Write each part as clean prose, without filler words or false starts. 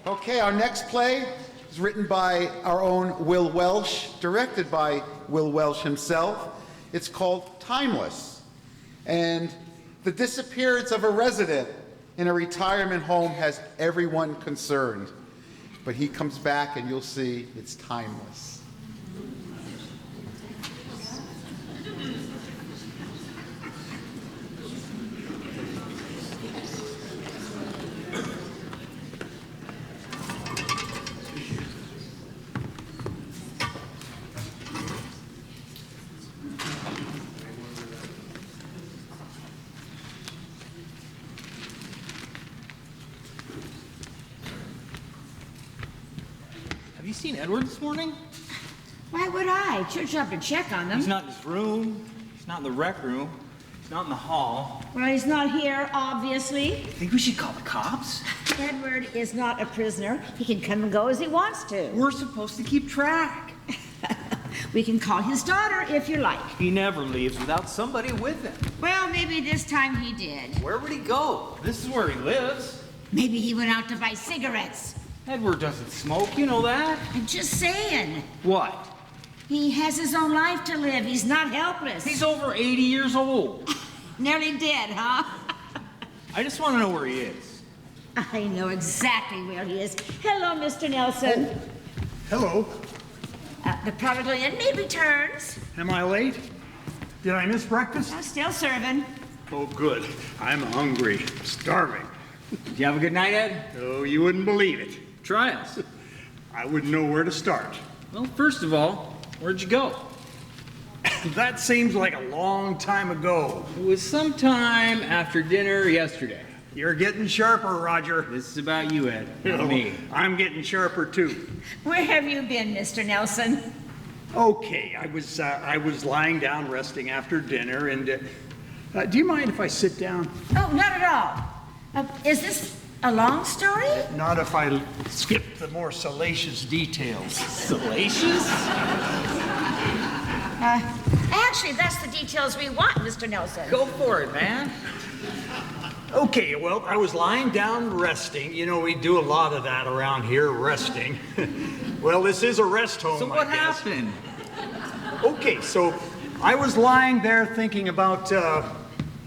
Okay, our next play is written by our own Wil Welsh, directed by Wil Welsh himself. It's called Timeless. And the disappearance of a resident in a retirement home has everyone concerned. But he comes back and you'll see it's timeless. Have you seen Edward this morning? Why would I? Should have to check on him. He's not in his room. He's not in the rec room. He's not in the hall. Well, he's not here, obviously. Think we should call the cops? Edward is not a prisoner. He can come and go as he wants to. We're supposed to keep track. We can call his daughter if you like. He never leaves without somebody with him. Well, maybe this time he did. Where would he go? This is where he lives. Maybe he went out to buy cigarettes. Edward doesn't smoke, you know that? I'm just saying. What? He has his own life to live. He's not helpless. He's over 80 years old. Nearly dead, huh? I just want to know where he is. I know exactly where he is. Hello, Mr. Nelson. Oh. Hello. The prodigal inmate returns. Am I late? Did I miss breakfast? I'm still serving. Oh, good. I'm hungry. Starving. Did you have a good night, Ed? Oh, you wouldn't believe it. Try us. I wouldn't know where to start. Well, first of all, where'd you go? That seems like a long time ago. It was sometime after dinner yesterday. You're getting sharper, Roger. This is about you, Ed, not me. I'm getting sharper, too. Where have you been, Mr. Nelson? Okay, I was lying down resting after dinner, and do you mind if I sit down? Oh, not at all. Is this a long story? Not if I skip the more salacious details. Salacious? Actually, that's the details we want, Mr. Nelson. Go for it, man. Okay, well, I was lying down resting. You know, we do a lot of that around here, resting. Well, this is a rest home, So what I guess. happened? Okay, so I was lying there thinking about,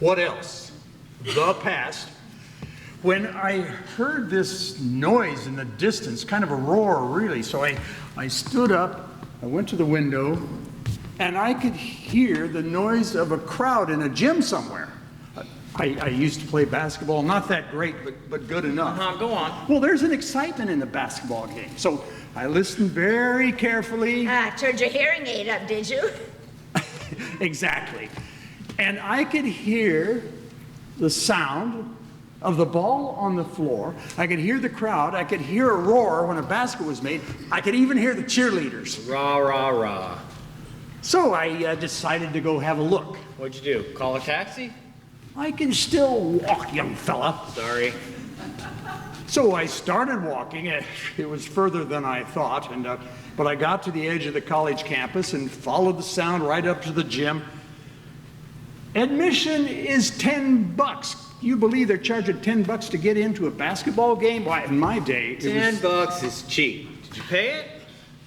what else? The past. When I heard this noise in the distance, kind of a roar, really. So I stood up, I went to the window, and I could hear the noise of a crowd in a gym somewhere. I used to play basketball, not that great, but good enough. Go on. Well, there's an excitement in the basketball game. So I listened very carefully. Turned your hearing aid up, did you? Exactly. And I could hear the sound of the ball on the floor. I could hear the crowd. I could hear a roar when a basket was made. I could even hear the cheerleaders. Rah, rah, rah. So I decided to go have a look. What'd you do? Call a taxi? I can still walk, young fella. Sorry. So I started walking. It was further than I thought, but I got to the edge of the college campus and followed the sound right up to the gym. Admission is $10. You believe they're charging $10 to get into a basketball game? Why, in my day, it was... $10 is cheap. Did you pay it?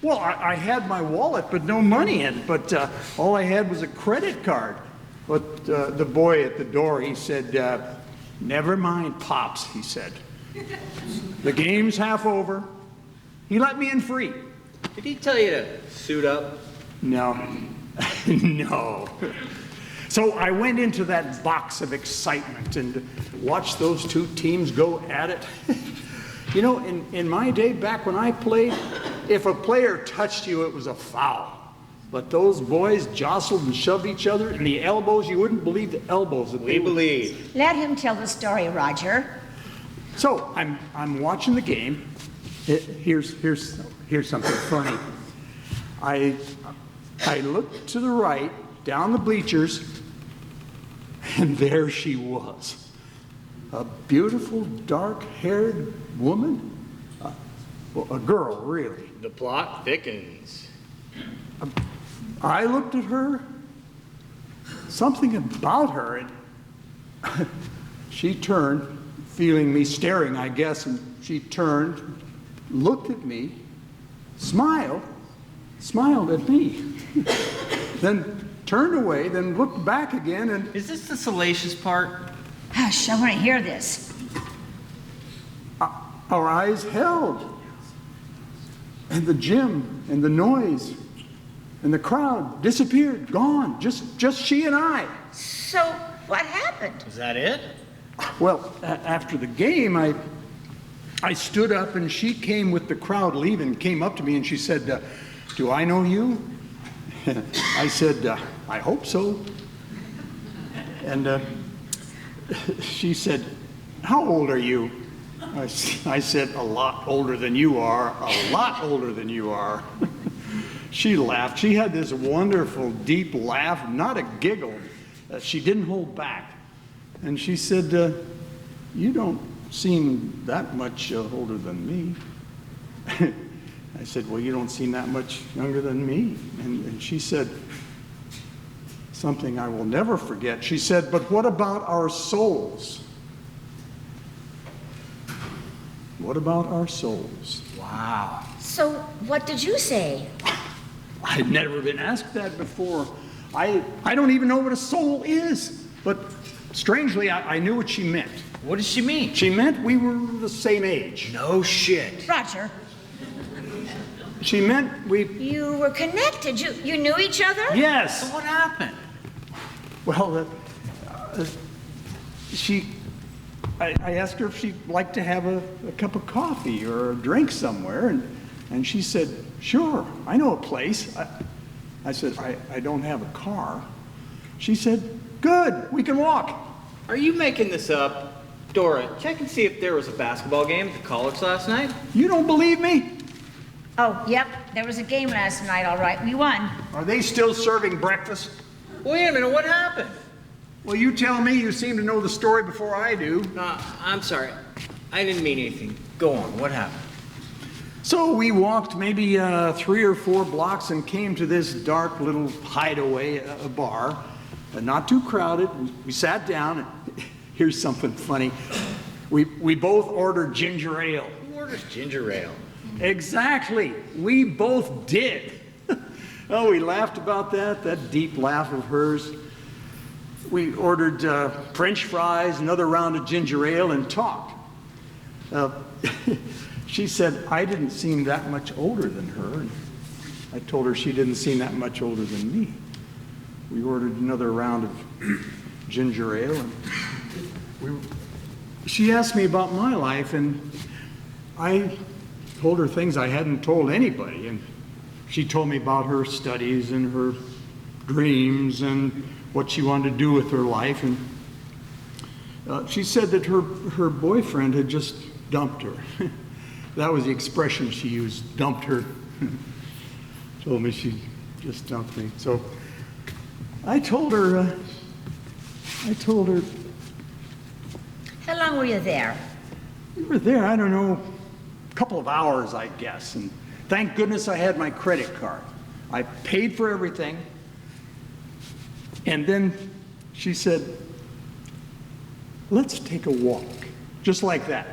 Well, I had my wallet, but no money in it. But all I had was a credit card. But the boy at the door, he said, never mind, Pops, he said. The game's half over. He let me in free. Did he tell you to suit up? No. No. So I went into that box of excitement and watched those two teams go at it. You know, in my day, back when I played, if a player touched you, it was a foul. But those boys jostled and shoved each other, and the elbows, you wouldn't believe the elbows that We believe. Let him tell the story, Roger. So I'm watching the game. Here's something funny. I looked to the right, down the bleachers, and there she was. A beautiful, dark-haired woman. A girl, really. The plot thickens. I looked at her, something about her, and she turned, feeling me staring, I guess, and she turned looked at me, smiled at me, then turned away, then looked back again, and Is this the salacious part? Hush, I want to hear this. our eyes held. And the gym and the noise and the crowd disappeared, gone, just she and I. So, what happened? Is that it? Well, after the game, I stood up and she came with the crowd leaving, came up to me and she said, do I know you? I said, I hope so. And she said, how old are you? I said, a lot older than you are, a lot older than you are. She laughed. She had this wonderful, deep laugh, not a giggle. She didn't hold back. And she said, you don't seem that much older than me. I said, well, you don't seem that much younger than me. And she said something I will never forget. She said, but what about our souls? What about our souls? Wow. So, what did you say? I'd never been asked that before. I don't even know what a soul is. But strangely, I knew what she meant. What does she mean? She meant we were the same age. No shit. Roger, She meant we... you were connected. You knew each other? Yes. So what happened? Well, I asked her if she'd like to have a cup of coffee or a drink somewhere, and she said, sure, I know a place. I said, I don't have a car. She said, good, we can walk. Are you making this up? Dora, check and see if there was a basketball game at the college last night. You don't believe me? Oh, yep, there was a game last night, all right. We won. Are they still serving breakfast? Wait a minute, what happened? Well, you tell me. You seem to know the story before I do. I'm sorry. I didn't mean anything. Go on, what happened? So we walked maybe 3 or 4 blocks and came to this dark little hideaway, a bar, not too crowded. We sat down, and here's something funny. We both ordered ginger ale. Who orders ginger ale? Exactly, we both did. Oh, we laughed about that deep laugh of hers. We ordered French fries, another round of ginger ale, and talked. She said I didn't seem that much older than her, and I told her she didn't seem that much older than me. We ordered another round of ginger ale, and she asked me about my life, and I told her things I hadn't told anybody, and she told me about her studies and her dreams and what she wanted to do with her life, and she said that her boyfriend had just dumped her. That was the expression she used, dumped her. Told me she just dumped me. So I told her, How long were you there? we were there, I don't know, a couple of hours, I guess, and thank goodness I had my credit card. I paid for everything, and then she said, let's take a walk, just like that.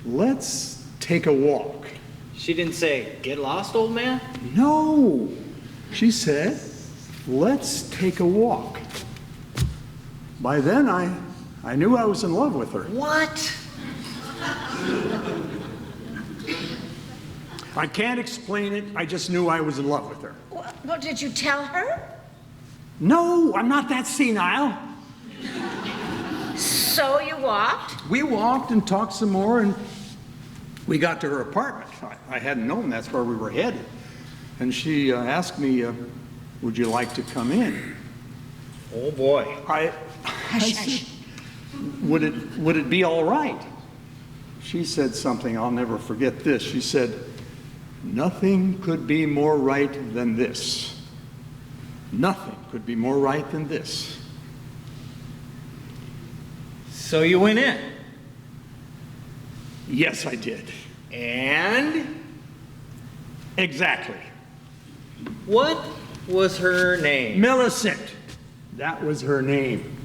Let's take a walk. She didn't say, get lost, old man? No, she said, let's take a walk. By then, I knew I was in love with her. What? I can't explain it, I just knew I was in love with her. Well, did you tell her? No, I'm not that senile. So you walked? We walked and talked some more, and we got to her apartment. I hadn't known that's where we were headed. And she asked me, would you like to come in? Oh boy. I said, would it be all right? She said something, I'll never forget this. She said, nothing could be more right than this. Nothing could be more right than this. So you went in? Yes, I did. And? Exactly. What was her name? Millicent. That was her name.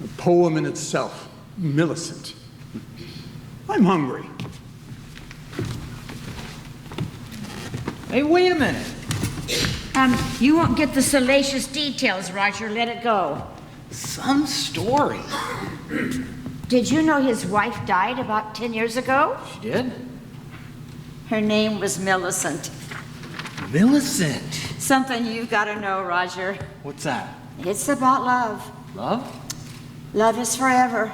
A poem in itself. Millicent. I'm hungry. Hey, wait a minute. You won't get the salacious details, Roger. Let it go. Some story. Did you know his wife died about 10 years ago? She did? Her name was Millicent. Millicent. Something you've got to know, Roger. What's that? It's about love. Love? Love is forever.